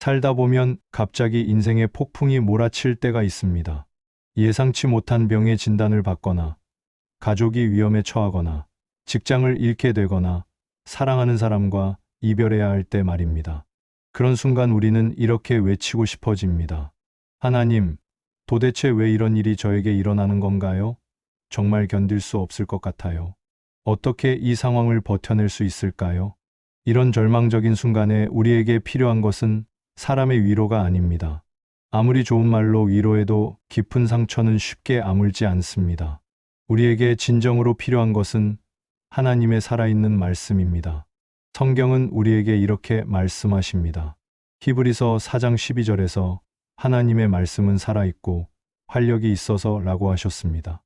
살다 보면 갑자기 인생의 폭풍이 몰아칠 때가 있습니다. 예상치 못한 병의 진단을 받거나, 가족이 위험에 처하거나, 직장을 잃게 되거나, 사랑하는 사람과 이별해야 할 때 말입니다. 그런 순간 우리는 이렇게 외치고 싶어집니다. 하나님, 도대체 왜 이런 일이 저에게 일어나는 건가요? 정말 견딜 수 없을 것 같아요. 어떻게 이 상황을 버텨낼 수 있을까요? 이런 절망적인 순간에 우리에게 필요한 것은 사람의 위로가 아닙니다. 아무리 좋은 말로 위로해도 깊은 상처는 쉽게 아물지 않습니다. 우리에게 진정으로 필요한 것은 하나님의 살아있는 말씀입니다. 성경은 우리에게 이렇게 말씀하십니다. 히브리서 4장 12절에서 하나님의 말씀은 살아있고 활력이 있어서 라고 하셨습니다.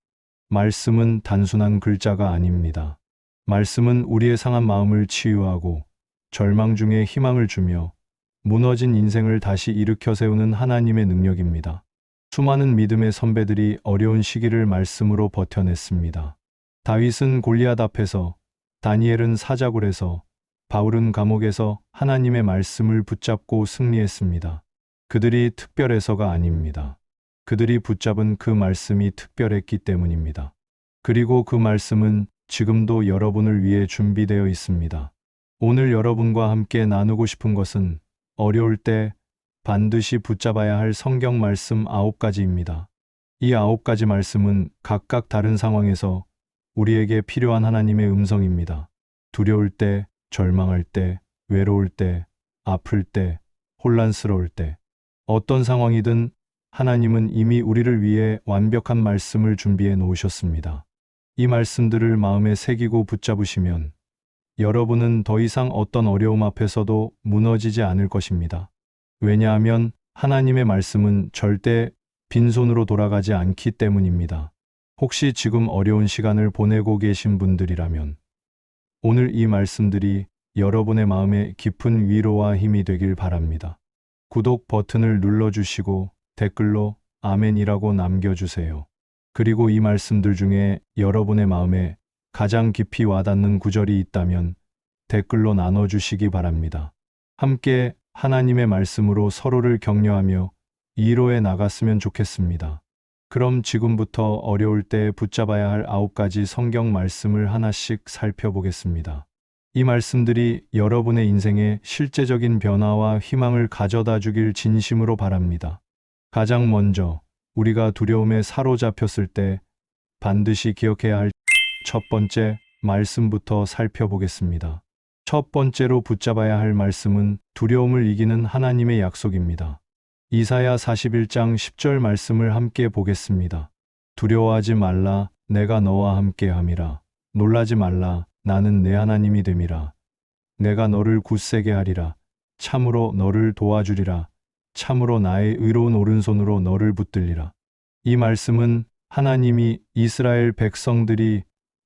말씀은 단순한 글자가 아닙니다. 말씀은 우리의 상한 마음을 치유하고 절망 중에 희망을 주며 무너진 인생을 다시 일으켜 세우는 하나님의 능력입니다. 수많은 믿음의 선배들이 어려운 시기를 말씀으로 버텨냈습니다. 다윗은 골리앗 앞에서, 다니엘은 사자굴에서, 바울은 감옥에서 하나님의 말씀을 붙잡고 승리했습니다. 그들이 특별해서가 아닙니다. 그들이 붙잡은 그 말씀이 특별했기 때문입니다. 그리고 그 말씀은 지금도 여러분을 위해 준비되어 있습니다. 오늘 여러분과 함께 나누고 싶은 것은 어려울 때 반드시 붙잡아야 할 성경 말씀 9가지입니다. 이 9가지 말씀은 각각 다른 상황에서 우리에게 필요한 하나님의 음성입니다. 두려울 때, 절망할 때, 외로울 때, 아플 때, 혼란스러울 때, 어떤 상황이든 하나님은 이미 우리를 위해 완벽한 말씀을 준비해 놓으셨습니다. 이 말씀들을 마음에 새기고 붙잡으시면 여러분은 더 이상 어떤 어려움 앞에서도 무너지지 않을 것입니다. 왜냐하면 하나님의 말씀은 절대 빈손으로 돌아가지 않기 때문입니다. 혹시 지금 어려운 시간을 보내고 계신 분들이라면 오늘 이 말씀들이 여러분의 마음에 깊은 위로와 힘이 되길 바랍니다. 구독 버튼을 눌러주시고 댓글로 아멘이라고 남겨주세요. 그리고 이 말씀들 중에 여러분의 마음에 가장 깊이 와닿는 구절이 있다면 댓글로 나눠주시기 바랍니다. 함께 하나님의 말씀으로 서로를 격려하며 위로해 나갔으면 좋겠습니다. 그럼 지금부터 어려울 때 붙잡아야 할 9가지 성경 말씀을 하나씩 살펴보겠습니다. 이 말씀들이 여러분의 인생에 실제적인 변화와 희망을 가져다 주길 진심으로 바랍니다. 가장 먼저 우리가 두려움에 사로잡혔을 때 반드시 기억해야 할 첫 번째 말씀부터 살펴보겠습니다. 첫 번째로 붙잡아야 할 말씀은 두려움을 이기는 하나님의 약속입니다. 이사야 41장 10절 말씀을 함께 보겠습니다. 두려워하지 말라, 내가 너와 함께 함이라. 놀라지 말라, 나는 내 하나님이 됨이라. 내가 너를 굳세게 하리라. 참으로 너를 도와주리라. 참으로 나의 의로운 오른손으로 너를 붙들리라. 이 말씀은 하나님이 이스라엘 백성들이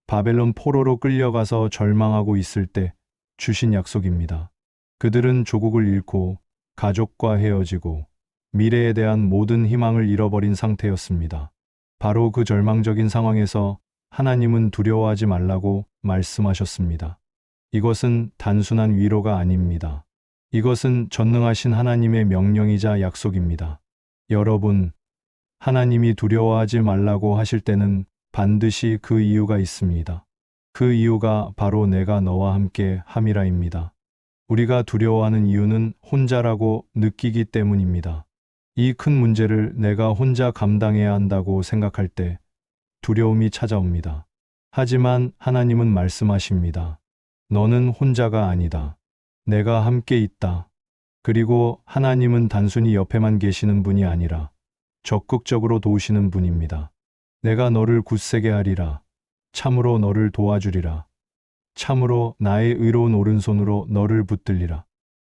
바벨론 포로로 끌려가서 절망하고 있을 때 주신 약속입니다. 그들은 조국을 잃고 가족과 헤어지고 미래에 대한 모든 희망을 잃어버린 상태였습니다. 바로 그 절망적인 상황에서 하나님은 두려워하지 말라고 말씀하셨습니다. 이것은 단순한 위로가 아닙니다. 이것은 전능하신 하나님의 명령이자 약속입니다. 여러분, 하나님이 두려워하지 말라고 하실 때는 반드시 그 이유가 있습니다. 그 이유가 바로 내가 너와 함께 함이라입니다. 우리가 두려워하는 이유는 혼자라고 느끼기 때문입니다. 이 큰 문제를 내가 혼자 감당해야 한다고 생각할 때 두려움이 찾아옵니다. 하지만 하나님은 말씀하십니다. 너는 혼자가 아니다. 내가 함께 있다. 그리고 하나님은 단순히 옆에만 계시는 분이 아니라 적극적으로 도우시는 분입니다. 내가 너를 굳세게 하리라. 참으로 너를 도와주리라. 참으로 나의 의로운 오른손으로 너를 붙들리라.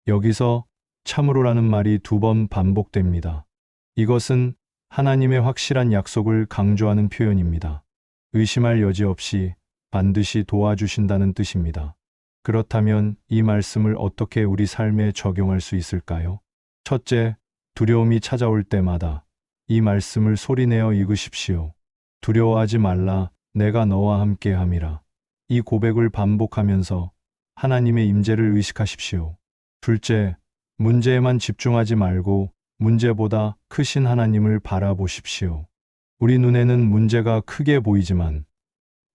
여기서 참으로라는 말이 2번 반복됩니다. 이것은 하나님의 확실한 약속을 강조하는 표현입니다. 의심할 여지 없이 반드시 도와주신다는 뜻입니다. 그렇다면 이 말씀을 어떻게 우리 삶에 적용할 수 있을까요? 첫째, 두려움이 찾아올 때마다 이 말씀을 소리내어 읽으십시오. 두려워하지 말라, 내가 너와 함께 함이라. 이 고백을 반복하면서 하나님의 임재를 의식하십시오. 둘째, 문제에만 집중하지 말고 문제보다 크신 하나님을 바라보십시오. 우리 눈에는 문제가 크게 보이지만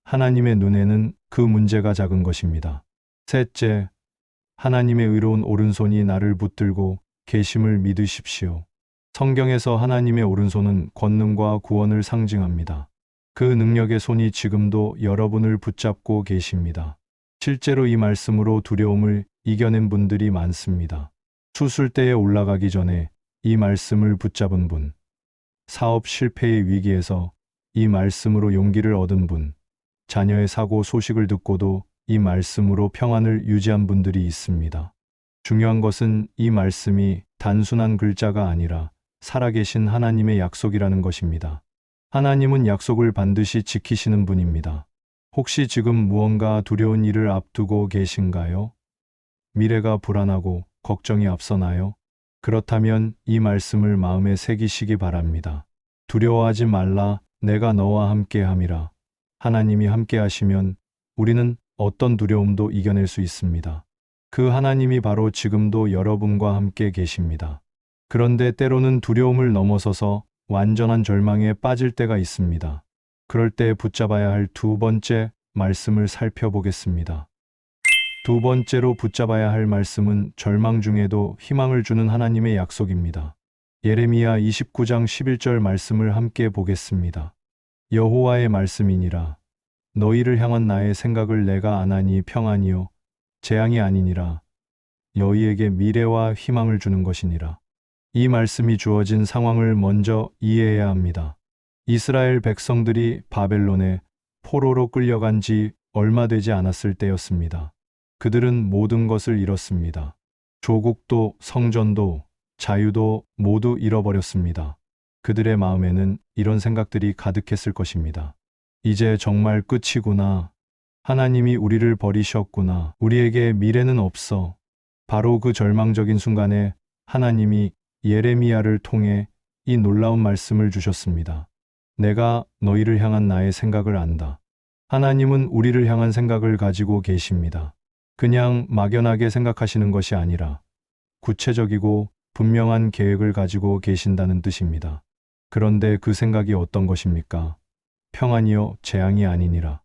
하나님의 눈에는 그 문제가 작은 것입니다. 셋째, 하나님의 의로운 오른손이 나를 붙들고 계심을 믿으십시오. 성경에서 하나님의 오른손은 권능과 구원을 상징합니다. 그 능력의 손이 지금도 여러분을 붙잡고 계십니다. 실제로 이 말씀으로 두려움을 이겨낸 분들이 많습니다. 수술대에 올라가기 전에 이 말씀을 붙잡은 분, 사업 실패의 위기에서 이 말씀으로 용기를 얻은 분, 자녀의 사고 소식을 듣고도 이 말씀으로 평안을 유지한 분들이 있습니다. 중요한 것은 이 말씀이 단순한 글자가 아니라 살아계신 하나님의 약속이라는 것입니다. 하나님은 약속을 반드시 지키시는 분입니다. 혹시 지금 무언가 두려운 일을 앞두고 계신가요? 미래가 불안하고 걱정이 앞서나요? 그렇다면 이 말씀을 마음에 새기시기 바랍니다. 두려워하지 말라, 내가 너와 함께함이라. 하나님이 함께하시면 우리는 어떤 두려움도 이겨낼 수 있습니다. 그 하나님이 바로 지금도 여러분과 함께 계십니다. 그런데 때로는 두려움을 넘어서서 완전한 절망에 빠질 때가 있습니다. 그럴 때 붙잡아야 할 두 번째 말씀을 살펴보겠습니다. 두 번째로 붙잡아야 할 말씀은 절망 중에도 희망을 주는 하나님의 약속입니다. 예레미야 29장 11절 말씀을 함께 보겠습니다. 여호와의 말씀이니라. 너희를 향한 나의 생각을 내가 아나니 평안이요 재앙이 아니니라. 너희에게 미래와 희망을 주는 것이니라. 이 말씀이 주어진 상황을 먼저 이해해야 합니다. 이스라엘 백성들이 바벨론에 포로로 끌려간 지 얼마 되지 않았을 때였습니다. 그들은 모든 것을 잃었습니다. 조국도 성전도 자유도 모두 잃어버렸습니다. 그들의 마음에는 이런 생각들이 가득했을 것입니다. 이제 정말 끝이구나. 하나님이 우리를 버리셨구나. 우리에게 미래는 없어. 바로 그 절망적인 순간에 하나님이 예레미야를 통해 이 놀라운 말씀을 주셨습니다. 내가 너희를 향한 나의 생각을 안다. 하나님은 우리를 향한 생각을 가지고 계십니다. 그냥 막연하게 생각하시는 것이 아니라 구체적이고 분명한 계획을 가지고 계신다는 뜻입니다. 그런데 그 생각이 어떤 것입니까? 평안이요 재앙이 아니니라.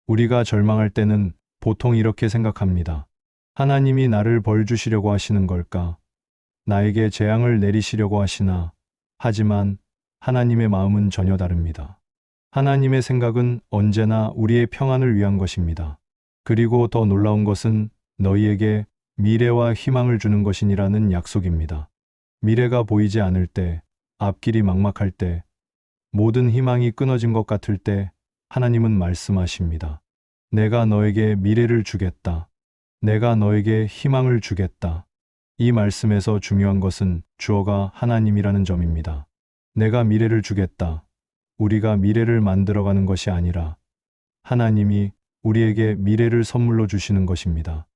우리가 절망할 때는 보통 이렇게 생각합니다. 하나님이 나를 벌 주시려고 하시는 걸까? 나에게 재앙을 내리시려고 하시나? 하지만 하나님의 마음은 전혀 다릅니다. 하나님의 생각은 언제나 우리의 평안을 위한 것입니다. 그리고 더 놀라운 것은 너희에게 미래와 희망을 주는 것이니라는 약속입니다. 미래가 보이지 않을 때, 앞길이 막막할 때, 모든 희망이 끊어진 것 같을 때 하나님은 말씀하십니다. 내가 너에게 미래를 주겠다. 내가 너에게 희망을 주겠다. 이 말씀에서 중요한 것은 주어가 하나님이라는 점입니다. 내가 미래를 주겠다. 우리가 미래를 만들어가는 것이 아니라 하나님이 우리에게 미래를 선물로 주시는 것입니다.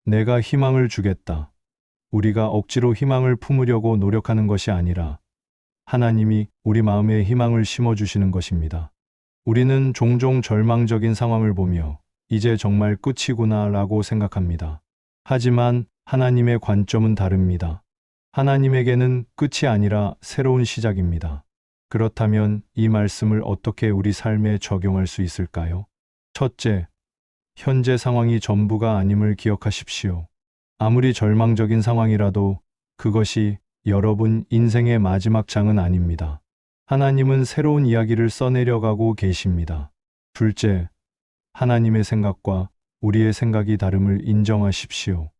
내가 희망을 주겠다. 우리가 억지로 희망을 품으려고 노력하는 것이 아니라 하나님이 우리 마음에 희망을 심어주시는 것입니다. 우리는 종종 절망적인 상황을 보며 이제 정말 끝이구나 라고 생각합니다. 하지만 하나님의 관점은 다릅니다. 하나님에게는 끝이 아니라 새로운 시작입니다. 그렇다면 이 말씀을 어떻게 우리 삶에 적용할 수 있을까요? 첫째, 현재 상황이 전부가 아님을 기억하십시오. 아무리 절망적인 상황이라도 그것이 여러분 인생의 마지막 장은 아닙니다. 하나님은 새로운 이야기를 써내려가고 계십니다. 둘째, 하나님의 생각과 우리의 생각이 다름을 인정하십시오.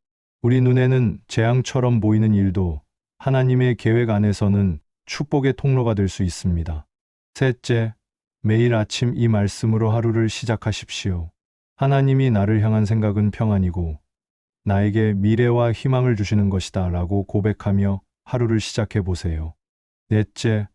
우리 눈에는 재앙처럼 보이는 일도 하나님의 계획 안에서는 축복의 통로가 될 수 있습니다. 셋째, 매일 아침 이 말씀으로 하루를 시작하십시오. 하나님이 나를 향한 생각은 평안이고 나에게 미래와 희망을 주시는 것이다 라고 고백하며 하루를 시작해 보세요. 넷째,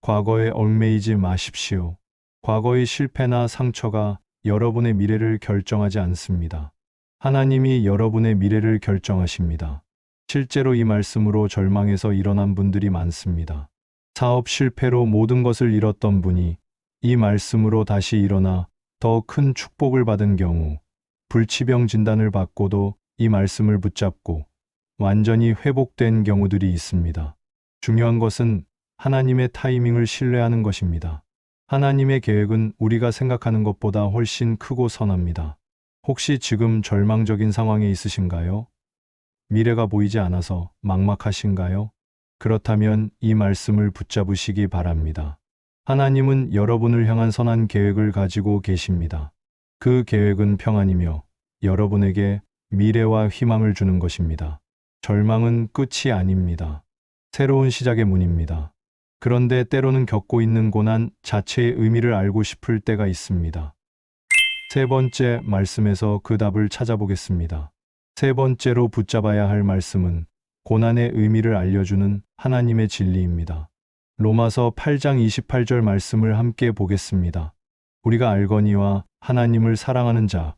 과거에 얽매이지 마십시오. 과거의 실패나 상처가 여러분의 미래를 결정하지 않습니다. 하나님이 여러분의 미래를 결정하십니다. 실제로 이 말씀으로 절망에서 일어난 분들이 많습니다. 사업 실패로 모든 것을 잃었던 분이 이 말씀으로 다시 일어나 더 큰 축복을 받은 경우, 불치병 진단을 받고도 이 말씀을 붙잡고 완전히 회복된 경우들이 있습니다. 중요한 것은 하나님의 타이밍을 신뢰하는 것입니다. 하나님의 계획은 우리가 생각하는 것보다 훨씬 크고 선합니다. 혹시 지금 절망적인 상황에 있으신가요? 미래가 보이지 않아서 막막하신가요? 그렇다면 이 말씀을 붙잡으시기 바랍니다. 하나님은 여러분을 향한 선한 계획을 가지고 계십니다. 그 계획은 평안이며 여러분에게 미래와 희망을 주는 것입니다. 절망은 끝이 아닙니다. 새로운 시작의 문입니다. 그런데 때로는 겪고 있는 고난 자체의 의미를 알고 싶을 때가 있습니다. 세 번째 말씀에서 그 답을 찾아보겠습니다. 세 번째로 붙잡아야 할 말씀은 고난의 의미를 알려주는 하나님의 진리입니다. 로마서 8장 28절 말씀을 함께 보겠습니다. 우리가 알거니와 하나님을 사랑하는 자,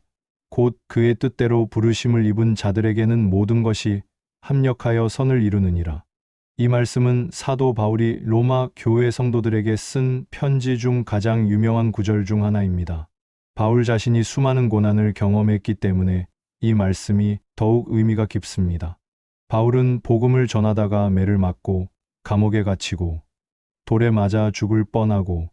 곧 그의 뜻대로 부르심을 입은 자들에게는 모든 것이 합력하여 선을 이루느니라. 이 말씀은 사도 바울이 로마 교회 성도들에게 쓴 편지 중 가장 유명한 구절 중 하나입니다. 바울 자신이 수많은 고난을 경험했기 때문에 이 말씀이 더욱 의미가 깊습니다. 바울은 복음을 전하다가 매를 맞고 감옥에 갇히고 돌에 맞아 죽을 뻔하고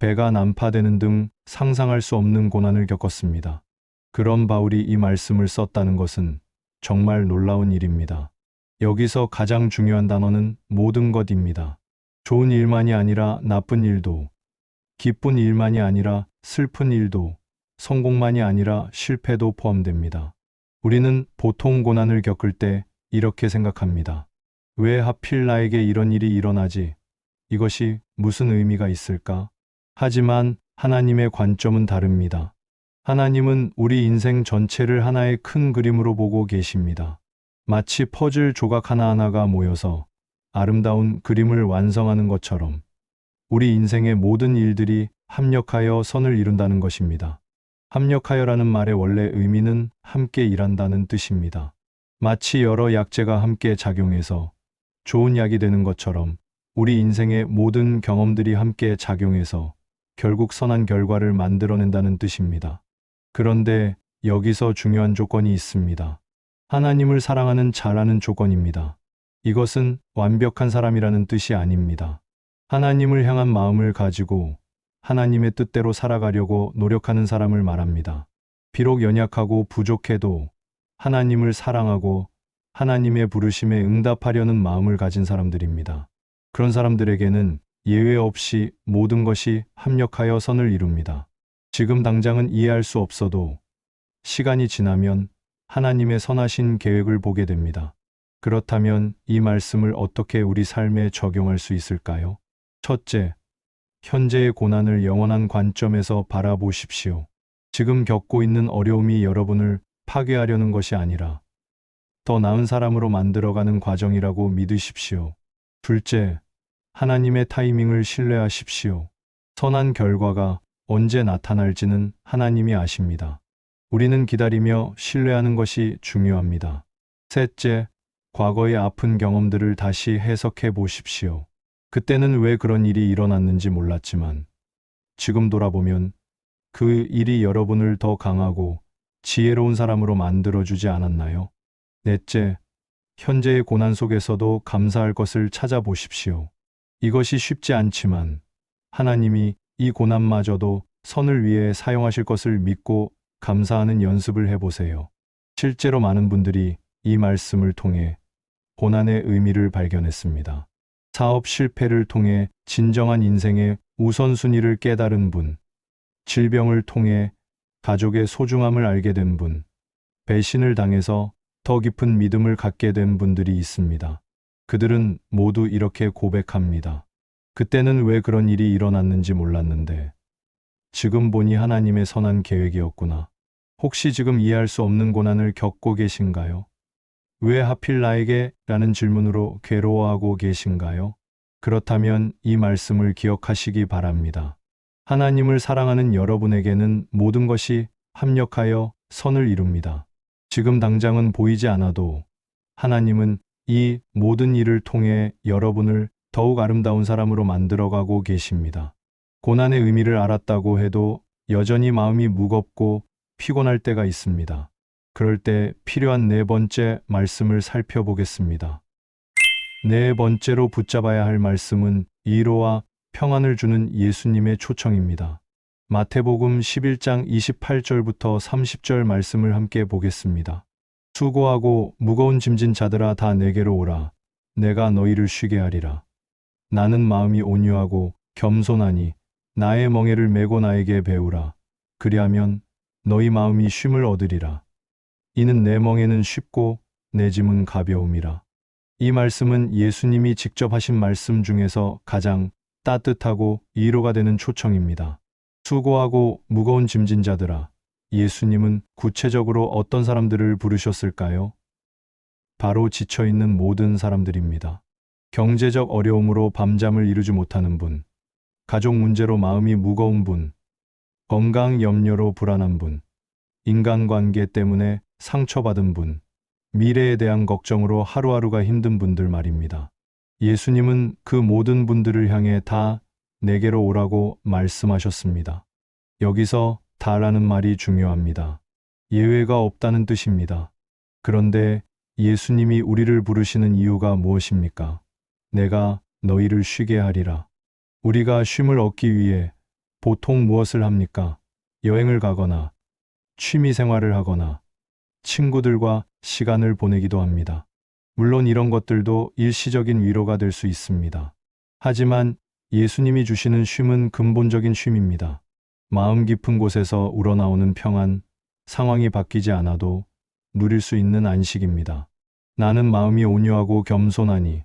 배가 난파되는 등 상상할 수 없는 고난을 겪었습니다. 그런 바울이 이 말씀을 썼다는 것은 정말 놀라운 일입니다. 여기서 가장 중요한 단어는 모든 것입니다. 좋은 일만이 아니라 나쁜 일도, 기쁜 일만이 아니라 슬픈 일도, 성공만이 아니라 실패도 포함됩니다. 우리는 보통 고난을 겪을 때 이렇게 생각합니다. 왜 하필 나에게 이런 일이 일어나지? 이것이 무슨 의미가 있을까? 하지만 하나님의 관점은 다릅니다. 하나님은 우리 인생 전체를 하나의 큰 그림으로 보고 계십니다. 마치 퍼즐 조각 하나하나가 모여서 아름다운 그림을 완성하는 것처럼 우리 인생의 모든 일들이 합력하여 선을 이룬다는 것입니다. 합력하여라는 말의 원래 의미는 함께 일한다는 뜻입니다. 마치 여러 약재가 함께 작용해서 좋은 약이 되는 것처럼 우리 인생의 모든 경험들이 함께 작용해서 결국 선한 결과를 만들어낸다는 뜻입니다. 그런데 여기서 중요한 조건이 있습니다. 하나님을 사랑하는 자라는 조건입니다. 이것은 완벽한 사람이라는 뜻이 아닙니다. 하나님을 향한 마음을 가지고 하나님의 뜻대로 살아가려고 노력하는 사람을 말합니다. 비록 연약하고 부족해도 하나님을 사랑하고 하나님의 부르심에 응답하려는 마음을 가진 사람들입니다. 그런 사람들에게는 예외 없이 모든 것이 합력하여 선을 이룹니다. 지금 당장은 이해할 수 없어도 시간이 지나면 하나님의 선하신 계획을 보게 됩니다. 그렇다면 이 말씀을 어떻게 우리 삶에 적용할 수 있을까요? 첫째, 현재의 고난을 영원한 관점에서 바라보십시오. 지금 겪고 있는 어려움이 여러분을 파괴하려는 것이 아니라 더 나은 사람으로 만들어가는 과정이라고 믿으십시오. 둘째, 하나님의 타이밍을 신뢰하십시오. 선한 결과가 언제 나타날지는 하나님이 아십니다. 우리는 기다리며 신뢰하는 것이 중요합니다. 셋째, 과거의 아픈 경험들을 다시 해석해 보십시오. 그때는 왜 그런 일이 일어났는지 몰랐지만 지금 돌아보면 그 일이 여러분을 더 강하고 지혜로운 사람으로 만들어주지 않았나요? 넷째, 현재의 고난 속에서도 감사할 것을 찾아보십시오. 이것이 쉽지 않지만 하나님이 이 고난마저도 선을 위해 사용하실 것을 믿고 감사하는 연습을 해보세요. 실제로 많은 분들이 이 말씀을 통해 고난의 의미를 발견했습니다. 사업 실패를 통해 진정한 인생의 우선순위를 깨달은 분, 질병을 통해 가족의 소중함을 알게 된 분, 배신을 당해서 더 깊은 믿음을 갖게 된 분들이 있습니다. 그들은 모두 이렇게 고백합니다. 그때는 왜 그런 일이 일어났는지 몰랐는데 지금 보니 하나님의 선한 계획이었구나. 혹시 지금 이해할 수 없는 고난을 겪고 계신가요? 왜 하필 나에게? 라는 질문으로 괴로워하고 계신가요? 그렇다면 이 말씀을 기억하시기 바랍니다. 하나님을 사랑하는 여러분에게는 모든 것이 합력하여 선을 이룹니다. 지금 당장은 보이지 않아도 하나님은 이 모든 일을 통해 여러분을 더욱 아름다운 사람으로 만들어가고 계십니다. 고난의 의미를 알았다고 해도 여전히 마음이 무겁고 피곤할 때가 있습니다. 그럴 때 필요한 네 번째 말씀을 살펴보겠습니다. 네 번째로 붙잡아야 할 말씀은 위로와 평안을 주는 예수님의 초청입니다. 마태복음 11장 28절부터 30절 말씀을 함께 보겠습니다. 수고하고 무거운 짐진 자들아 다 내게로 오라. 내가 너희를 쉬게 하리라. 나는 마음이 온유하고 겸손하니 나의 멍에를 메고 나에게 배우라. 그리하면 너희 마음이 쉼을 얻으리라. 이는 내 멍에는 쉽고 내 짐은 가벼움이라. 이 말씀은 예수님이 직접 하신 말씀 중에서 가장 따뜻하고 위로가 되는 초청입니다. 수고하고 무거운 짐진 자들아. 예수님은 구체적으로 어떤 사람들을 부르셨을까요? 바로 지쳐있는 모든 사람들입니다. 경제적 어려움으로 밤잠을 이루지 못하는 분, 가족 문제로 마음이 무거운 분, 건강 염려로 불안한 분, 인간관계 때문에 상처받은 분, 미래에 대한 걱정으로 하루하루가 힘든 분들 말입니다. 예수님은 그 모든 분들을 향해 다 내게로 오라고 말씀하셨습니다. 여기서 다라는 말이 중요합니다. 예외가 없다는 뜻입니다. 그런데 예수님이 우리를 부르시는 이유가 무엇입니까? 내가 너희를 쉬게 하리라. 우리가 쉼을 얻기 위해 보통 무엇을 합니까? 여행을 가거나 취미 생활을 하거나 친구들과 시간을 보내기도 합니다. 물론 이런 것들도 일시적인 위로가 될 수 있습니다. 하지만 예수님이 주시는 쉼은 근본적인 쉼입니다. 마음 깊은 곳에서 우러나오는 평안, 상황이 바뀌지 않아도 누릴 수 있는 안식입니다. 나는 마음이 온유하고 겸손하니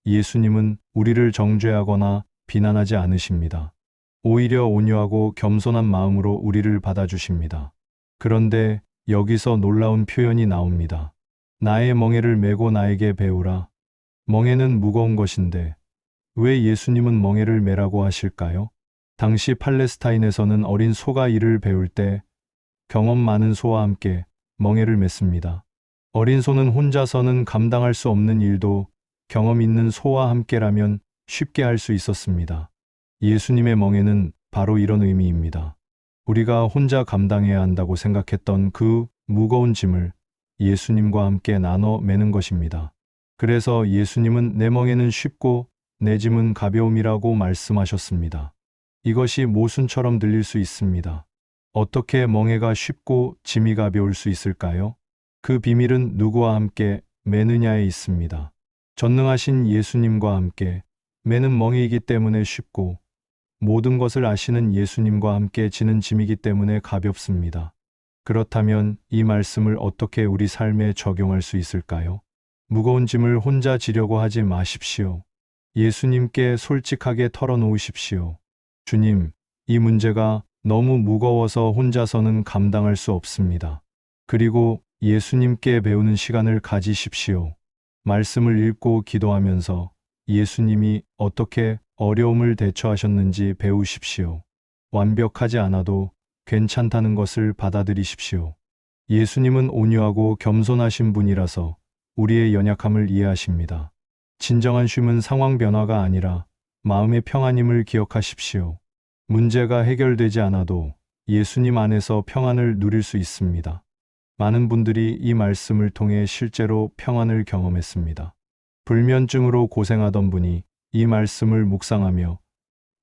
예수님은 우리를 정죄하거나 비난하지 않으십니다. 오히려 온유하고 겸손한 마음으로 우리를 받아주십니다. 그런데 여기서 놀라운 표현이 나옵니다. 나의 멍에를 메고 나에게 배우라. 멍에는 무거운 것인데 왜 예수님은 멍에를 메라고 하실까요? 당시 팔레스타인에서는 어린 소가 일을 배울 때 경험 많은 소와 함께 멍에를 맸습니다. 어린 소는 혼자서는 감당할 수 없는 일도 경험 있는 소와 함께라면 쉽게 할 수 있었습니다. 예수님의 멍에는 바로 이런 의미입니다. 우리가 혼자 감당해야 한다고 생각했던 그 무거운 짐을 예수님과 함께 나눠 매는 것입니다. 그래서 예수님은 내 멍에는 쉽고 내 짐은 가벼움이라고 말씀하셨습니다. 이것이 모순처럼 들릴 수 있습니다. 어떻게 멍에가 쉽고 짐이 가벼울 수 있을까요? 그 비밀은 누구와 함께 매느냐에 있습니다. 전능하신 예수님과 함께 매는 멍에이기 때문에 쉽고 모든 것을 아시는 예수님과 함께 지는 짐이기 때문에 가볍습니다. 그렇다면 이 말씀을 어떻게 우리 삶에 적용할 수 있을까요? 무거운 짐을 혼자 지려고 하지 마십시오. 예수님께 솔직하게 털어놓으십시오. 주님, 이 문제가 너무 무거워서 혼자서는 감당할 수 없습니다. 그리고 예수님께 배우는 시간을 가지십시오. 말씀을 읽고 기도하면서 예수님이 어떻게 어려움을 대처하셨는지 배우십시오. 완벽하지 않아도 괜찮다는 것을 받아들이십시오. 예수님은 온유하고 겸손하신 분이라서 우리의 연약함을 이해하십니다. 진정한 쉼은 상황 변화가 아니라 마음의 평안임을 기억하십시오. 문제가 해결되지 않아도 예수님 안에서 평안을 누릴 수 있습니다. 많은 분들이 이 말씀을 통해 실제로 평안을 경험했습니다. 불면증으로 고생하던 분이 이 말씀을 묵상하며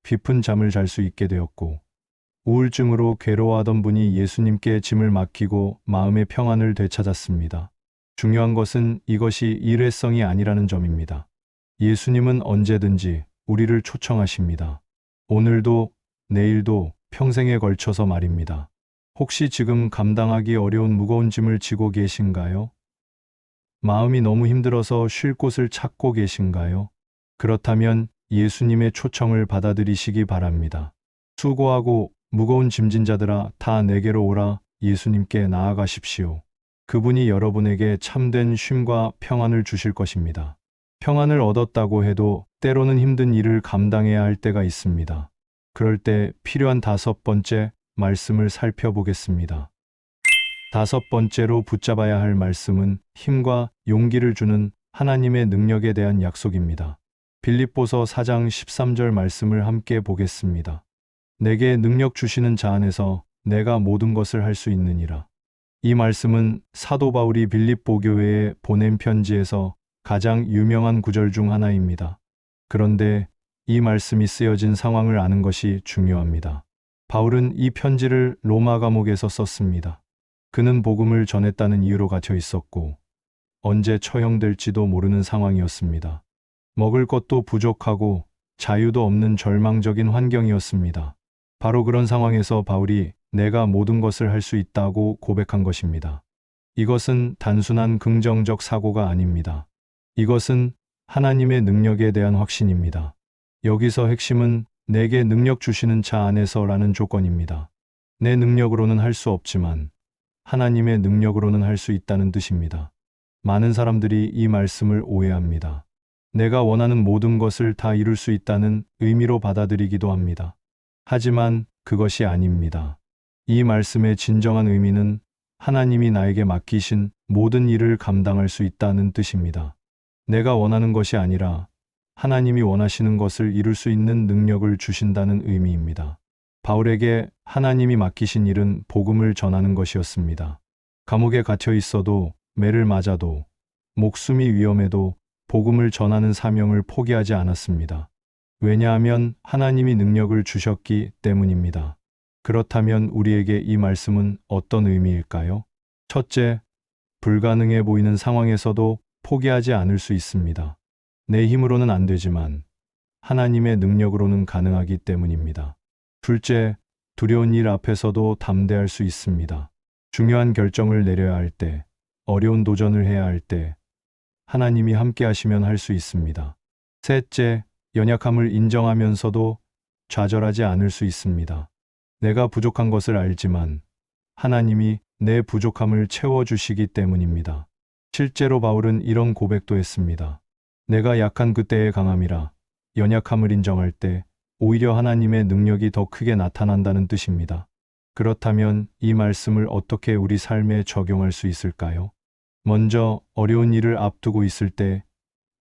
깊은 잠을 잘 수 있게 되었고, 우울증으로 괴로워하던 분이 예수님께 짐을 맡기고 마음의 평안을 되찾았습니다. 중요한 것은 이것이 일회성이 아니라는 점입니다. 예수님은 언제든지 우리를 초청하십니다. 오늘도 내일도 평생에 걸쳐서 말입니다. 혹시 지금 감당하기 어려운 무거운 짐을 지고 계신가요? 마음이 너무 힘들어서 쉴 곳을 찾고 계신가요? 그렇다면 예수님의 초청을 받아들이시기 바랍니다. 수고하고 무거운 짐진 자들아 다 내게로 오라. 예수님께 나아가십시오. 그분이 여러분에게 참된 쉼과 평안을 주실 것입니다. 평안을 얻었다고 해도 때로는 힘든 일을 감당해야 할 때가 있습니다. 그럴 때 필요한 다섯 번째 말씀을 살펴보겠습니다. 다섯 번째로 붙잡아야 할 말씀은 힘과 용기를 주는 하나님의 능력에 대한 약속입니다. 빌립보서 4장 13절 말씀을 함께 보겠습니다. 내게 능력 주시는 자 안에서 내가 모든 것을 할 수 있느니라. 이 말씀은 사도 바울이 빌립보 교회에 보낸 편지에서 가장 유명한 구절 중 하나입니다. 그런데 이 말씀이 쓰여진 상황을 아는 것이 중요합니다. 바울은 이 편지를 로마 감옥에서 썼습니다. 그는 복음을 전했다는 이유로 갇혀 있었고 언제 처형될지도 모르는 상황이었습니다. 먹을 것도 부족하고 자유도 없는 절망적인 환경이었습니다. 바로 그런 상황에서 바울이 내가 모든 것을 할 수 있다고 고백한 것입니다. 이것은 단순한 긍정적 사고가 아닙니다. 이것은 하나님의 능력에 대한 확신입니다. 여기서 핵심은 내게 능력 주시는 자 안에서라는 조건입니다. 내 능력으로는 할 수 없지만 하나님의 능력으로는 할 수 있다는 뜻입니다. 많은 사람들이 이 말씀을 오해합니다. 내가 원하는 모든 것을 다 이룰 수 있다는 의미로 받아들이기도 합니다. 하지만 그것이 아닙니다. 이 말씀의 진정한 의미는 하나님이 나에게 맡기신 모든 일을 감당할 수 있다는 뜻입니다. 내가 원하는 것이 아니라 하나님이 원하시는 것을 이룰 수 있는 능력을 주신다는 의미입니다. 바울에게 하나님이 맡기신 일은 복음을 전하는 것이었습니다. 감옥에 갇혀 있어도, 매를 맞아도, 목숨이 위험해도 복음을 전하는 사명을 포기하지 않았습니다. 왜냐하면 하나님이 능력을 주셨기 때문입니다. 그렇다면 우리에게 이 말씀은 어떤 의미일까요? 첫째, 불가능해 보이는 상황에서도 포기하지 않을 수 있습니다. 내 힘으로는 안 되지만 하나님의 능력으로는 가능하기 때문입니다. 둘째, 두려운 일 앞에서도 담대할 수 있습니다. 중요한 결정을 내려야 할 때, 어려운 도전을 해야 할 때, 하나님이 함께 하시면 할 수 있습니다. 셋째, 연약함을 인정하면서도 좌절하지 않을 수 있습니다. 내가 부족한 것을 알지만 하나님이 내 부족함을 채워주시기 때문입니다. 실제로 바울은 이런 고백도 했습니다. 내가 약한 그때의 강함이라 연약함을 인정할 때 오히려 하나님의 능력이 더 크게 나타난다는 뜻입니다. 그렇다면 이 말씀을 어떻게 우리 삶에 적용할 수 있을까요? 먼저 어려운 일을 앞두고 있을 때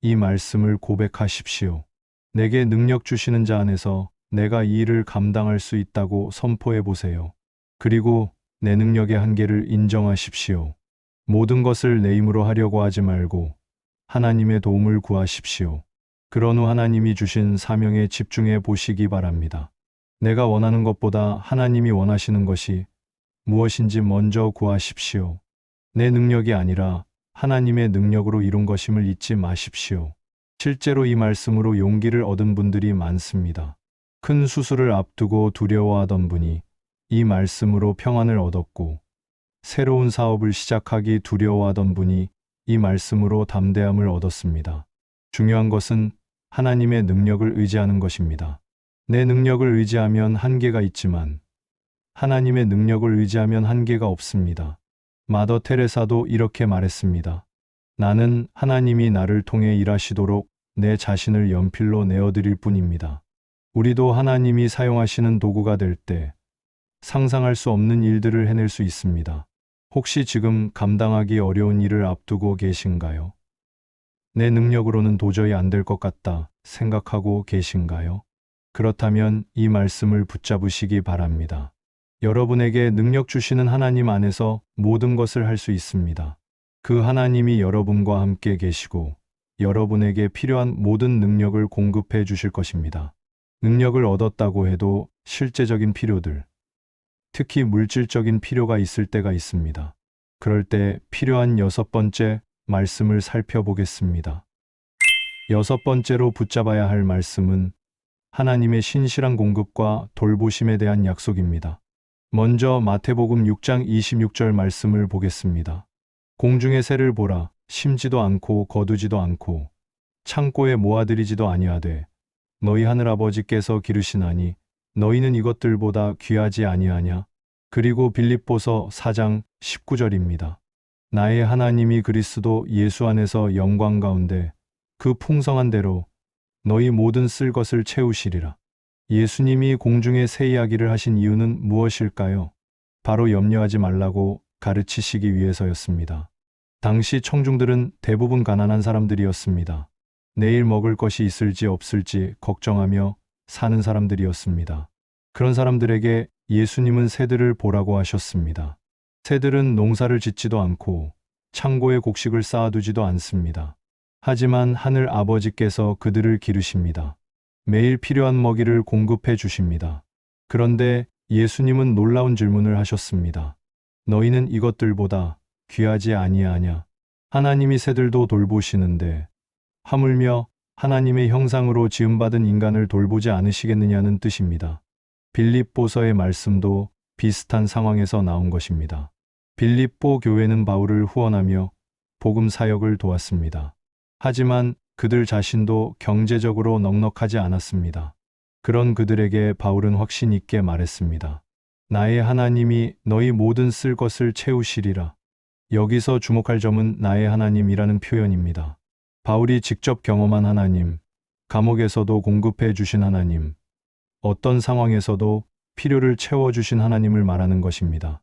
이 말씀을 고백하십시오. 내게 능력 주시는 자 안에서 내가 이 일을 감당할 수 있다고 선포해 보세요. 그리고 내 능력의 한계를 인정하십시오. 모든 것을 내 힘으로 하려고 하지 말고 하나님의 도움을 구하십시오. 그런 후 하나님이 주신 사명에 집중해 보시기 바랍니다. 내가 원하는 것보다 하나님이 원하시는 것이 무엇인지 먼저 구하십시오. 내 능력이 아니라 하나님의 능력으로 이룬 것임을 잊지 마십시오. 실제로 이 말씀으로 용기를 얻은 분들이 많습니다. 큰 수술을 앞두고 두려워하던 분이 이 말씀으로 평안을 얻었고, 새로운 사업을 시작하기 두려워하던 분이 이 말씀으로 담대함을 얻었습니다. 중요한 것은 하나님의 능력을 의지하는 것입니다. 내 능력을 의지하면 한계가 있지만 하나님의 능력을 의지하면 한계가 없습니다. 마더 테레사도 이렇게 말했습니다. 나는 하나님이 나를 통해 일하시도록 내 자신을 연필로 내어드릴 뿐입니다. 우리도 하나님이 사용하시는 도구가 될 때 상상할 수 없는 일들을 해낼 수 있습니다. 혹시 지금 감당하기 어려운 일을 앞두고 계신가요? 내 능력으로는 도저히 안 될 것 같다 생각하고 계신가요? 그렇다면 이 말씀을 붙잡으시기 바랍니다. 여러분에게 능력 주시는 하나님 안에서 모든 것을 할 수 있습니다. 그 하나님이 여러분과 함께 계시고 여러분에게 필요한 모든 능력을 공급해 주실 것입니다. 능력을 얻었다고 해도 실제적인 필요들, 특히 물질적인 필요가 있을 때가 있습니다. 그럴 때 필요한 6번째 말씀을 살펴보겠습니다. 6번째로 붙잡아야 할 말씀은 하나님의 신실한 공급과 돌보심에 대한 약속입니다. 먼저 마태복음 6장 26절 말씀을 보겠습니다. 공중의 새를 보라, 심지도 않고 거두지도 않고 창고에 모아들이지도 아니하되 너희 하늘아버지께서 기르시나니 너희는 이것들보다 귀하지 아니하냐? 그리고 빌립보서 4장 19절입니다. 나의 하나님이 그리스도 예수 안에서 영광 가운데 그 풍성한 대로 너희 모든 쓸 것을 채우시리라. 예수님이 공중의 새 이야기를 하신 이유는 무엇일까요? 바로 염려하지 말라고 가르치시기 위해서였습니다. 당시 청중들은 대부분 가난한 사람들이었습니다. 내일 먹을 것이 있을지 없을지 걱정하며 사는 사람들이었습니다. 그런 사람들에게 예수님은 새들을 보라고 하셨습니다. 새들은 농사를 짓지도 않고 창고에 곡식을 쌓아두지도 않습니다. 하지만 하늘 아버지께서 그들을 기르십니다. 매일 필요한 먹이를 공급해 주십니다. 그런데 예수님은 놀라운 질문을 하셨습니다. 너희는 이것들보다 귀하지 아니하냐? 하나님이 새들도 돌보시는데 하물며 하나님의 형상으로 지음받은 인간을 돌보지 않으시겠느냐는 뜻입니다. 빌립보서의 말씀도 비슷한 상황에서 나온 것입니다. 빌립보 교회는 바울을 후원하며 복음 사역을 도왔습니다. 하지만 그들 자신도 경제적으로 넉넉하지 않았습니다. 그런 그들에게 바울은 확신 있게 말했습니다. 나의 하나님이 너희 모든 쓸 것을 채우시리라. 여기서 주목할 점은 나의 하나님이라는 표현입니다. 바울이 직접 경험한 하나님, 감옥에서도 공급해 주신 하나님, 어떤 상황에서도 필요를 채워주신 하나님을 말하는 것입니다.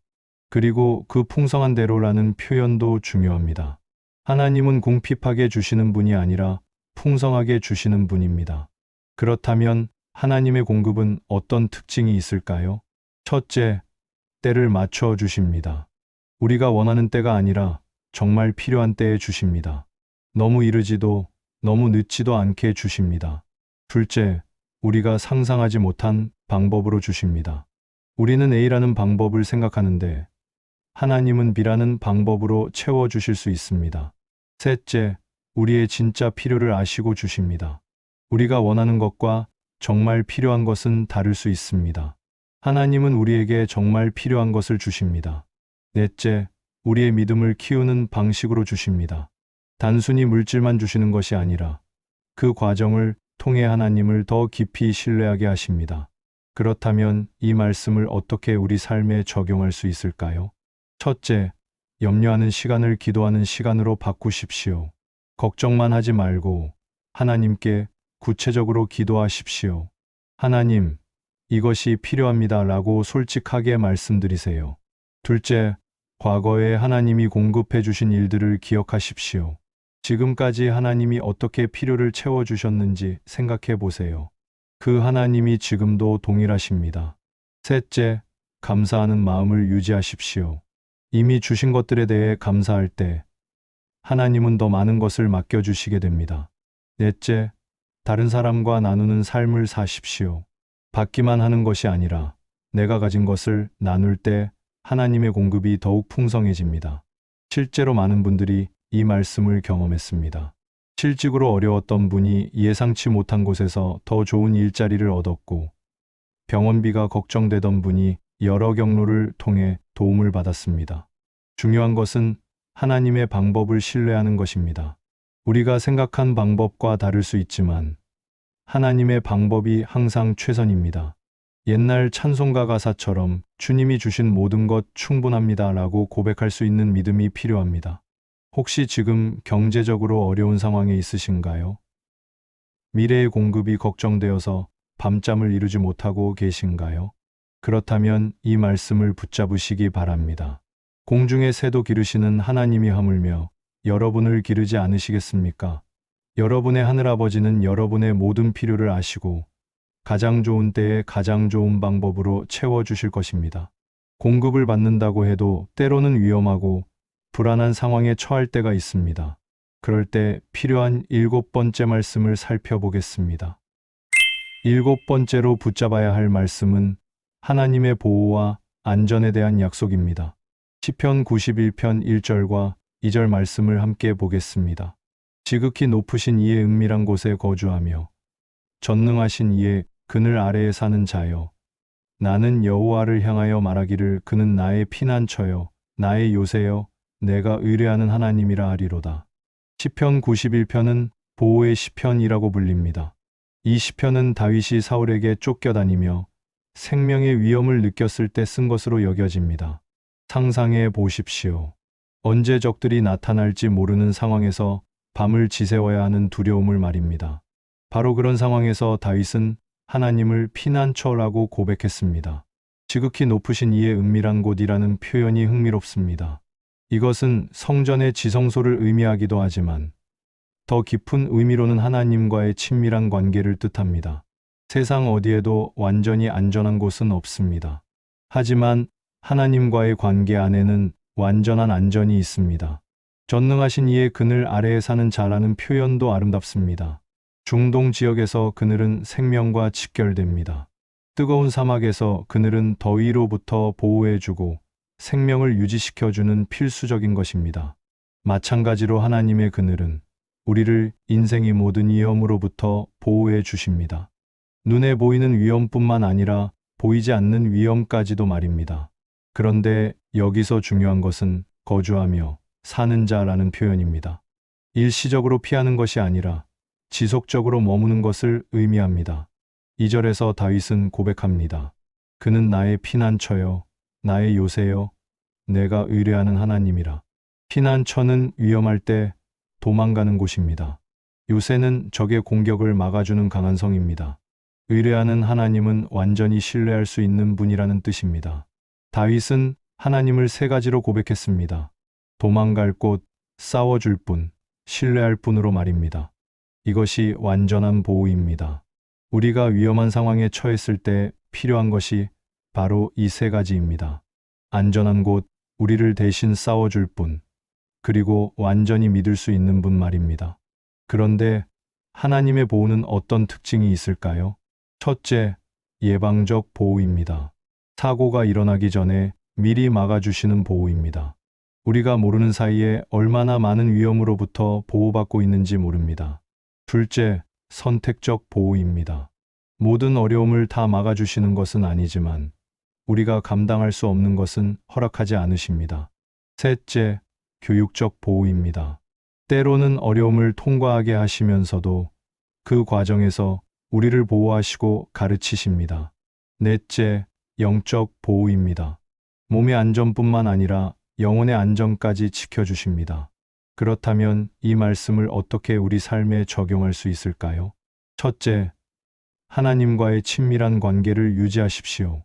그리고 그 풍성한 대로라는 표현도 중요합니다. 하나님은 궁핍하게 주시는 분이 아니라 풍성하게 주시는 분입니다. 그렇다면 하나님의 공급은 어떤 특징이 있을까요? 첫째, 때를 맞춰 주십니다. 우리가 원하는 때가 아니라 정말 필요한 때에 주십니다. 너무 이르지도 너무 늦지도 않게 주십니다. 둘째, 우리가 상상하지 못한 방법으로 주십니다. 우리는 A라는 방법을 생각하는데 하나님은 B라는 방법으로 채워주실 수 있습니다. 셋째, 우리의 진짜 필요를 아시고 주십니다. 우리가 원하는 것과 정말 필요한 것은 다를 수 있습니다. 하나님은 우리에게 정말 필요한 것을 주십니다. 넷째, 우리의 믿음을 키우는 방식으로 주십니다. 단순히 물질만 주시는 것이 아니라 그 과정을 통해 하나님을 더 깊이 신뢰하게 하십니다. 그렇다면 이 말씀을 어떻게 우리 삶에 적용할 수 있을까요? 첫째, 염려하는 시간을 기도하는 시간으로 바꾸십시오. 걱정만 하지 말고 하나님께 구체적으로 기도하십시오. 하나님, 이것이 필요합니다 라고 솔직하게 말씀드리세요. 둘째, 과거에 하나님이 공급해 주신 일들을 기억하십시오. 지금까지 하나님이 어떻게 필요를 채워주셨는지 생각해 보세요. 그 하나님이 지금도 동일하십니다. 셋째, 감사하는 마음을 유지하십시오. 이미 주신 것들에 대해 감사할 때 하나님은 더 많은 것을 맡겨주시게 됩니다. 넷째, 다른 사람과 나누는 삶을 사십시오. 받기만 하는 것이 아니라 내가 가진 것을 나눌 때 하나님의 공급이 더욱 풍성해집니다. 실제로 많은 분들이 이 말씀을 경험했습니다. 실직으로 어려웠던 분이 예상치 못한 곳에서 더 좋은 일자리를 얻었고, 병원비가 걱정되던 분이 여러 경로를 통해 도움을 받았습니다. 중요한 것은 하나님의 방법을 신뢰하는 것입니다. 우리가 생각한 방법과 다를 수 있지만 하나님의 방법이 항상 최선입니다. 옛날 찬송가 가사처럼 주님이 주신 모든 것 충분합니다 라고 고백할 수 있는 믿음이 필요합니다. 혹시 지금 경제적으로 어려운 상황에 있으신가요? 미래의 공급이 걱정되어서 밤잠을 이루지 못하고 계신가요? 그렇다면 이 말씀을 붙잡으시기 바랍니다. 공중의 새도 기르시는 하나님이 하물며 여러분을 기르지 않으시겠습니까? 여러분의 하늘아버지는 여러분의 모든 필요를 아시고 가장 좋은 때에 가장 좋은 방법으로 채워주실 것입니다. 공급을 받는다고 해도 때로는 위험하고 불안한 상황에 처할 때가 있습니다. 그럴 때 필요한 7번째 말씀을 살펴보겠습니다. 7번째로 붙잡아야 할 말씀은 하나님의 보호와 안전에 대한 약속입니다. 시편 91편 1절과 2절 말씀을 함께 보겠습니다. 지극히 높으신 이의 은밀한 곳에 거주하며 전능하신 이의 그늘 아래에 사는 자여, 나는 여호와를 향하여 말하기를 그는 나의 피난처여 나의 요새여 내가 의뢰하는 하나님이라 하리로다. 시편 91편은 보호의 시편이라고 불립니다. 이 시편은 다윗이 사울에게 쫓겨다니며 생명의 위험을 느꼈을 때 쓴 것으로 여겨집니다. 상상해 보십시오. 언제 적들이 나타날지 모르는 상황에서 밤을 지새워야 하는 두려움을 말입니다. 바로 그런 상황에서 다윗은 하나님을 피난처라고 고백했습니다. 지극히 높으신 이의 은밀한 곳이라는 표현이 흥미롭습니다. 이것은 성전의 지성소를 의미하기도 하지만 더 깊은 의미로는 하나님과의 친밀한 관계를 뜻합니다. 세상 어디에도 완전히 안전한 곳은 없습니다. 하지만 하나님과의 관계 안에는 완전한 안전이 있습니다. 전능하신 이의 그늘 아래에 사는 자라는 표현도 아름답습니다. 중동 지역에서 그늘은 생명과 직결됩니다. 뜨거운 사막에서 그늘은 더위로부터 보호해주고 생명을 유지시켜주는 필수적인 것입니다. 마찬가지로 하나님의 그늘은 우리를 인생의 모든 위험으로부터 보호해 주십니다. 눈에 보이는 위험뿐만 아니라 보이지 않는 위험까지도 말입니다. 그런데 여기서 중요한 것은 거주하며 사는 자라는 표현입니다. 일시적으로 피하는 것이 아니라 지속적으로 머무는 것을 의미합니다. 2절에서 다윗은 고백합니다. 그는 나의 피난처요, 나의 요새요, 내가 의뢰하는 하나님이라. 피난처는 위험할 때 도망가는 곳입니다. 요새는 적의 공격을 막아주는 강한 성입니다. 의뢰하는 하나님은 완전히 신뢰할 수 있는 분이라는 뜻입니다. 다윗은 하나님을 세 가지로 고백했습니다. 도망갈 곳, 싸워줄 분, 신뢰할 분으로 말입니다. 이것이 완전한 보호입니다. 우리가 위험한 상황에 처했을 때 필요한 것이 바로 이 세 가지입니다. 안전한 곳, 우리를 대신 싸워줄 분, 그리고 완전히 믿을 수 있는 분 말입니다. 그런데 하나님의 보호는 어떤 특징이 있을까요? 첫째, 예방적 보호입니다. 사고가 일어나기 전에 미리 막아주시는 보호입니다. 우리가 모르는 사이에 얼마나 많은 위험으로부터 보호받고 있는지 모릅니다. 둘째, 선택적 보호입니다. 모든 어려움을 다 막아주시는 것은 아니지만 우리가 감당할 수 없는 것은 허락하지 않으십니다. 셋째, 교육적 보호입니다. 때로는 어려움을 통과하게 하시면서도 그 과정에서 우리를 보호하시고 가르치십니다. 넷째, 영적 보호입니다. 몸의 안전뿐만 아니라 영혼의 안전까지 지켜주십니다. 그렇다면 이 말씀을 어떻게 우리 삶에 적용할 수 있을까요? 첫째, 하나님과의 친밀한 관계를 유지하십시오.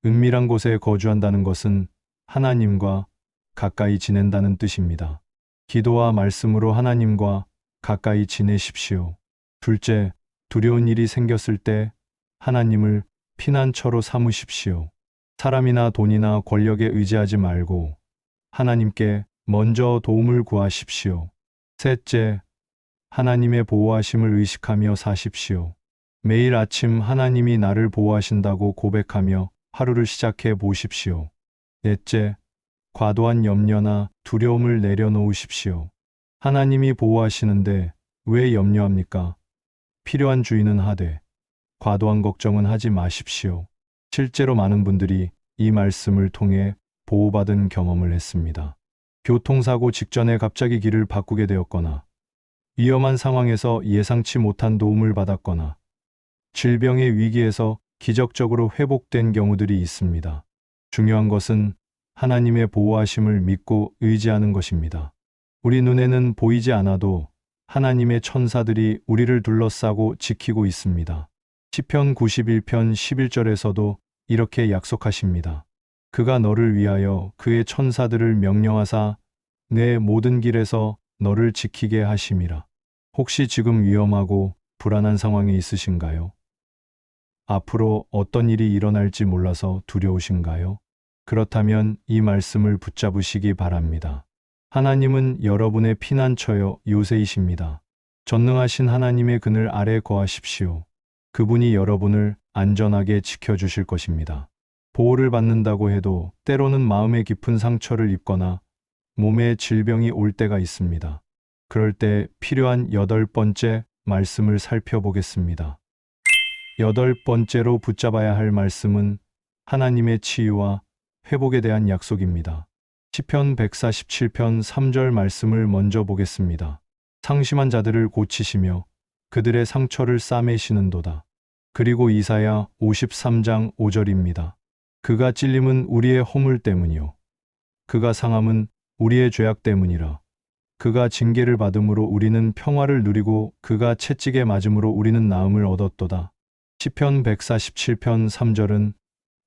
은밀한 곳에 거주한다는 것은 하나님과 가까이 지낸다는 뜻입니다. 기도와 말씀으로 하나님과 가까이 지내십시오. 둘째, 두려운 일이 생겼을 때 하나님을 피난처로 삼으십시오. 사람이나 돈이나 권력에 의지하지 말고 하나님께 먼저 도움을 구하십시오. 셋째, 하나님의 보호하심을 의식하며 사십시오. 매일 아침 하나님이 나를 보호하신다고 고백하며 하루를 시작해 보십시오. 넷째, 과도한 염려나 두려움을 내려놓으십시오. 하나님이 보호하시는데 왜 염려합니까? 필요한 주의는 하되 과도한 걱정은 하지 마십시오. 실제로 많은 분들이 이 말씀을 통해 보호받은 경험을 했습니다. 교통사고 직전에 갑자기 길을 바꾸게 되었거나 위험한 상황에서 예상치 못한 도움을 받았거나 질병의 위기에서 기적적으로 회복된 경우들이 있습니다. 중요한 것은 하나님의 보호하심을 믿고 의지하는 것입니다. 우리 눈에는 보이지 않아도 하나님의 천사들이 우리를 둘러싸고 지키고 있습니다. 시편 91편 11절에서도 이렇게 약속하십니다. 그가 너를 위하여 그의 천사들을 명령하사 내 모든 길에서 너를 지키게 하심이라. 혹시 지금 위험하고 불안한 상황에 있으신가요? 앞으로 어떤 일이 일어날지 몰라서 두려우신가요? 그렇다면 이 말씀을 붙잡으시기 바랍니다. 하나님은 여러분의 피난처요 요새이십니다. 전능하신 하나님의 그늘 아래 거하십시오. 그분이 여러분을 안전하게 지켜주실 것입니다. 보호를 받는다고 해도 때로는 마음의 깊은 상처를 입거나 몸에 질병이 올 때가 있습니다. 그럴 때 필요한 8번째 말씀을 살펴보겠습니다. 8번째로 붙잡아야 할 말씀은 하나님의 치유와 회복에 대한 약속입니다. 시편 147편 3절 말씀을 먼저 보겠습니다. 상심한 자들을 고치시며 그들의 상처를 싸매시는도다. 그리고 이사야 53장 5절입니다. 그가 찔림은 우리의 허물 때문이요 그가 상함은 우리의 죄악 때문이라. 그가 징계를 받음으로 우리는 평화를 누리고 그가 채찍에 맞음으로 우리는 나음을 얻었도다. 시편 147편 3절은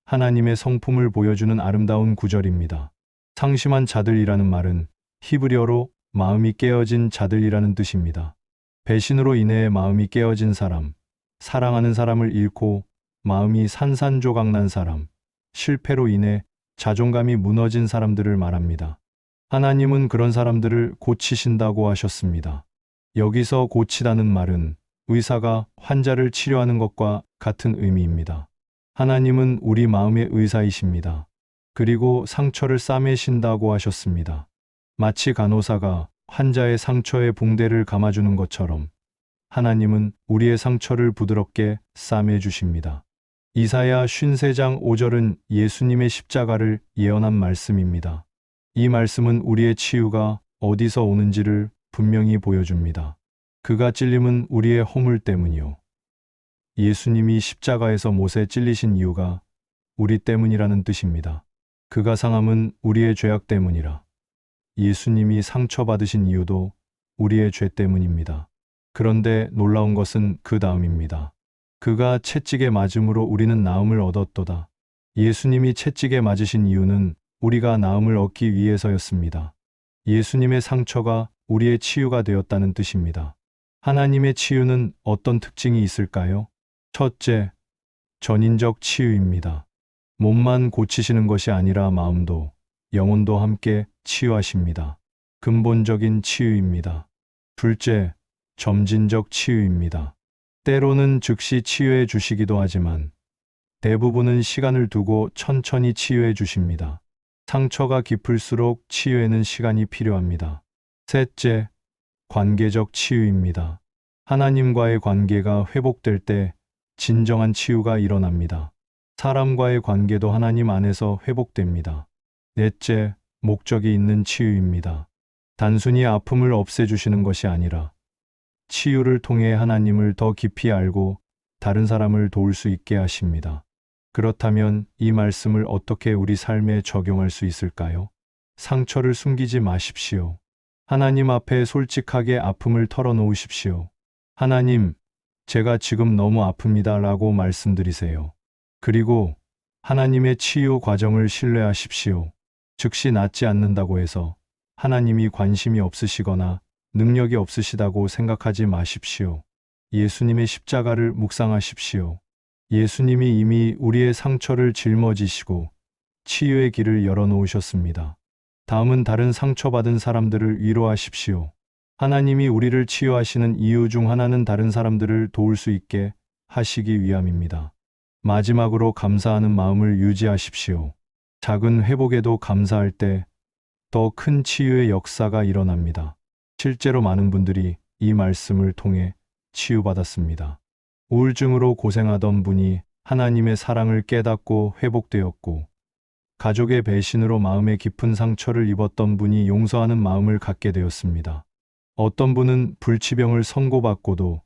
하나님의 성품을 보여주는 아름다운 구절입니다. 상심한 자들이라는 말은 히브리어로 마음이 깨어진 자들이라는 뜻입니다. 배신으로 인해 마음이 깨어진 사람, 사랑하는 사람을 잃고 마음이 산산조각난 사람, 실패로 인해 자존감이 무너진 사람들을 말합니다. 하나님은 그런 사람들을 고치신다고 하셨습니다. 여기서 고치다는 말은 의사가 환자를 치료하는 것과 같은 의미입니다. 하나님은 우리 마음의 의사이십니다. 그리고 상처를 싸매신다고 하셨습니다. 마치 간호사가 환자의 상처에 붕대를 감아주는 것처럼 하나님은 우리의 상처를 부드럽게 싸매 주십니다. 이사야 53장 5절은 예수님의 십자가를 예언한 말씀입니다. 이 말씀은 우리의 치유가 어디서 오는지를 분명히 보여줍니다. 그가 찔림은 우리의 허물 때문이요. 예수님이 십자가에서 못에 찔리신 이유가 우리 때문이라는 뜻입니다. 그가 상함은 우리의 죄악 때문이라. 예수님이 상처받으신 이유도 우리의 죄 때문입니다. 그런데 놀라운 것은 그 다음입니다. 그가 채찍에 맞음으로 우리는 나음을 얻었도다. 예수님이 채찍에 맞으신 이유는 우리가 나음을 얻기 위해서였습니다. 예수님의 상처가 우리의 치유가 되었다는 뜻입니다. 하나님의 치유는 어떤 특징이 있을까요? 첫째, 전인적 치유입니다. 몸만 고치시는 것이 아니라 마음도, 영혼도 함께 치유하십니다. 근본적인 치유입니다. 둘째, 점진적 치유입니다. 때로는 즉시 치유해 주시기도 하지만 대부분은 시간을 두고 천천히 치유해 주십니다. 상처가 깊을수록 치유에는 시간이 필요합니다. 셋째, 관계적 치유입니다. 하나님과의 관계가 회복될 때 진정한 치유가 일어납니다. 사람과의 관계도 하나님 안에서 회복됩니다. 넷째, 목적이 있는 치유입니다. 단순히 아픔을 없애주시는 것이 아니라 치유를 통해 하나님을 더 깊이 알고 다른 사람을 도울 수 있게 하십니다. 그렇다면 이 말씀을 어떻게 우리 삶에 적용할 수 있을까요? 상처를 숨기지 마십시오. 하나님 앞에 솔직하게 아픔을 털어놓으십시오. 하나님, 제가 지금 너무 아픕니다 라고 말씀드리세요. 그리고 하나님의 치유 과정을 신뢰하십시오. 즉시 낫지 않는다고 해서 하나님이 관심이 없으시거나 능력이 없으시다고 생각하지 마십시오. 예수님의 십자가를 묵상하십시오. 예수님이 이미 우리의 상처를 짊어지시고 치유의 길을 열어놓으셨습니다. 다음은 다른 상처받은 사람들을 위로하십시오. 하나님이 우리를 치유하시는 이유 중 하나는 다른 사람들을 도울 수 있게 하시기 위함입니다. 마지막으로 감사하는 마음을 유지하십시오. 작은 회복에도 감사할 때 더 큰 치유의 역사가 일어납니다. 실제로 많은 분들이 이 말씀을 통해 치유받았습니다. 우울증으로 고생하던 분이 하나님의 사랑을 깨닫고 회복되었고, 가족의 배신으로 마음에 깊은 상처를 입었던 분이 용서하는 마음을 갖게 되었습니다. 어떤 분은 불치병을 선고받고도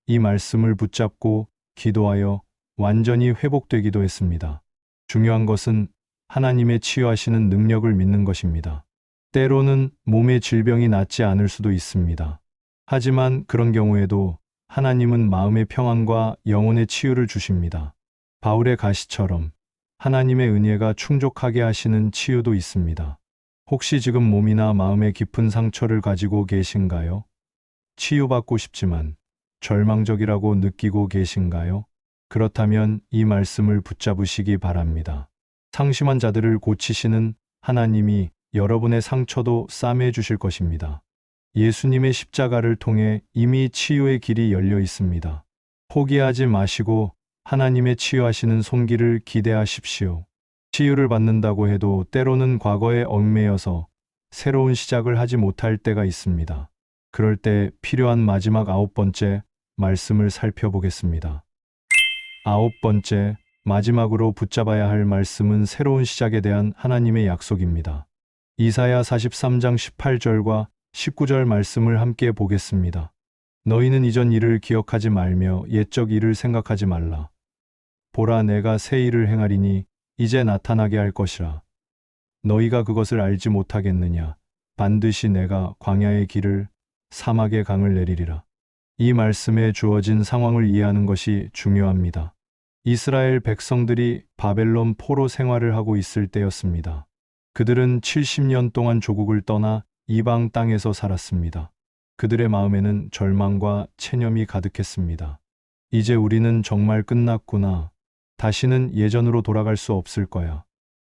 이 말씀을 붙잡고 기도하여 완전히 회복되기도 했습니다. 중요한 것은 하나님의 치유하시는 능력을 믿는 것입니다. 때로는 몸의 질병이 낫지 않을 수도 있습니다. 하지만 그런 경우에도 하나님은 마음의 평안과 영혼의 치유를 주십니다. 바울의 가시처럼 하나님의 은혜가 충족하게 하시는 치유도 있습니다. 혹시 지금 몸이나 마음의 깊은 상처를 가지고 계신가요? 치유받고 싶지만 절망적이라고 느끼고 계신가요? 그렇다면 이 말씀을 붙잡으시기 바랍니다. 상심한 자들을 고치시는 하나님이 여러분의 상처도 싸매 주실 것입니다. 예수님의 십자가를 통해 이미 치유의 길이 열려 있습니다. 포기하지 마시고 하나님의 치유하시는 손길을 기대하십시오. 치유를 받는다고 해도 때로는 과거에 얽매여서 새로운 시작을 하지 못할 때가 있습니다. 그럴 때 필요한 마지막 9번째 말씀을 살펴보겠습니다. 9번째, 마지막으로 붙잡아야 할 말씀은 새로운 시작에 대한 하나님의 약속입니다. 이사야 43장 18절과 19절 말씀을 함께 보겠습니다. 너희는 이전 일을 기억하지 말며 옛적 일을 생각하지 말라. 보라, 내가 새 일을 행하리니 이제 나타나게 할 것이라. 너희가 그것을 알지 못하겠느냐? 반드시 내가 광야의 길을 사막의 강을 내리리라. 이 말씀에 주어진 상황을 이해하는 것이 중요합니다. 이스라엘 백성들이 바벨론 포로 생활을 하고 있을 때였습니다. 그들은 70년 동안 조국을 떠나 이방 땅에서 살았습니다. 그들의 마음에는 절망과 체념이 가득했습니다. 이제 우리는 정말 끝났구나. 다시는 예전으로 돌아갈 수 없을 거야.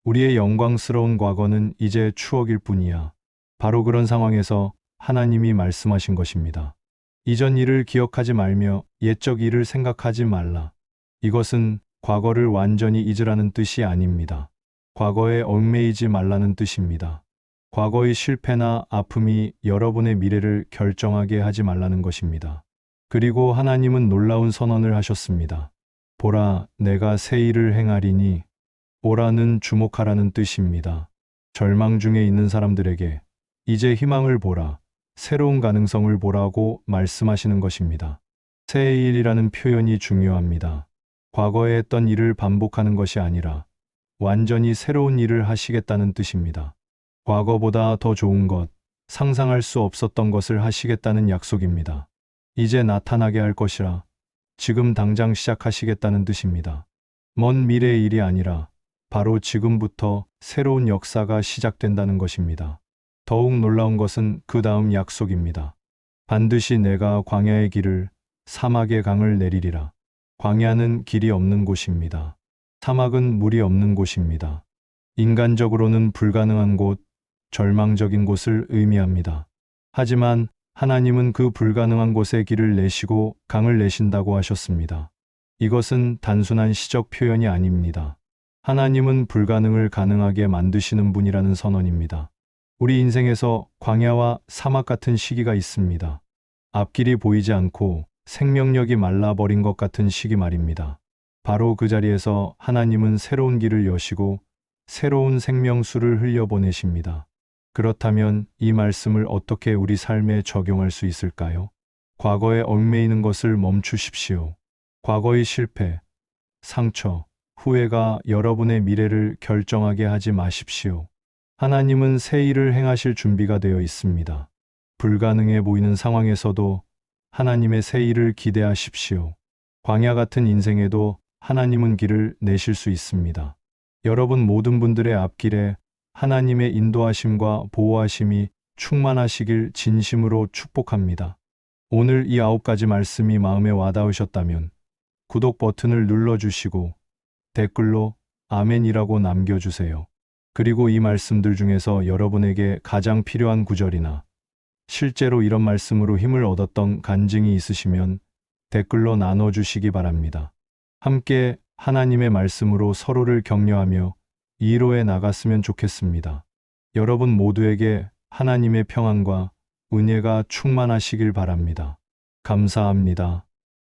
우리의 영광스러운 과거는 이제 추억일 뿐이야. 바로 그런 상황에서 하나님이 말씀하신 것입니다. 이전 일을 기억하지 말며 옛적 일을 생각하지 말라. 이것은 과거를 완전히 잊으라는 뜻이 아닙니다. 과거에 얽매이지 말라는 뜻입니다. 과거의 실패나 아픔이 여러분의 미래를 결정하게 하지 말라는 것입니다. 그리고 하나님은 놀라운 선언을 하셨습니다. 보라, 내가 새 일을 행하리니, 보라는 주목하라는 뜻입니다. 절망 중에 있는 사람들에게 이제 희망을 보라, 새로운 가능성을 보라고 말씀하시는 것입니다. 새 일이라는 표현이 중요합니다. 과거에 했던 일을 반복하는 것이 아니라 완전히 새로운 일을 하시겠다는 뜻입니다. 과거보다 더 좋은 것, 상상할 수 없었던 것을 하시겠다는 약속입니다. 이제 나타나게 할 것이라 지금 당장 시작하시겠다는 뜻입니다. 먼 미래의 일이 아니라 바로 지금부터 새로운 역사가 시작된다는 것입니다. 더욱 놀라운 것은 그 다음 약속입니다. 반드시 내가 광야의 길을, 사막의 강을 내리리라. 광야는 길이 없는 곳입니다. 사막은 물이 없는 곳입니다. 인간적으로는 불가능한 곳, 절망적인 곳을 의미합니다. 하지만 하나님은 그 불가능한 곳에 길을 내시고 강을 내신다고 하셨습니다. 이것은 단순한 시적 표현이 아닙니다. 하나님은 불가능을 가능하게 만드시는 분이라는 선언입니다. 우리 인생에서 광야와 사막 같은 시기가 있습니다. 앞길이 보이지 않고 생명력이 말라버린 것 같은 시기 말입니다. 바로 그 자리에서 하나님은 새로운 길을 여시고 새로운 생명수를 흘려보내십니다. 그렇다면 이 말씀을 어떻게 우리 삶에 적용할 수 있을까요? 과거에 얽매이는 것을 멈추십시오. 과거의 실패, 상처, 후회가 여러분의 미래를 결정하게 하지 마십시오. 하나님은 새 일을 행하실 준비가 되어 있습니다. 불가능해 보이는 상황에서도 하나님의 새 일을 기대하십시오. 광야 같은 인생에도 하나님은 길을 내실 수 있습니다. 여러분 모든 분들의 앞길에 하나님의 인도하심과 보호하심이 충만하시길 진심으로 축복합니다. 오늘 이 9가지 말씀이 마음에 와닿으셨다면 구독 버튼을 눌러주시고 댓글로 아멘이라고 남겨주세요. 그리고 이 말씀들 중에서 여러분에게 가장 필요한 구절이나 실제로 이런 말씀으로 힘을 얻었던 간증이 있으시면 댓글로 나눠주시기 바랍니다. 함께 하나님의 말씀으로 서로를 격려하며 위로해 나갔으면 좋겠습니다. 여러분 모두에게 하나님의 평안과 은혜가 충만하시길 바랍니다. 감사합니다.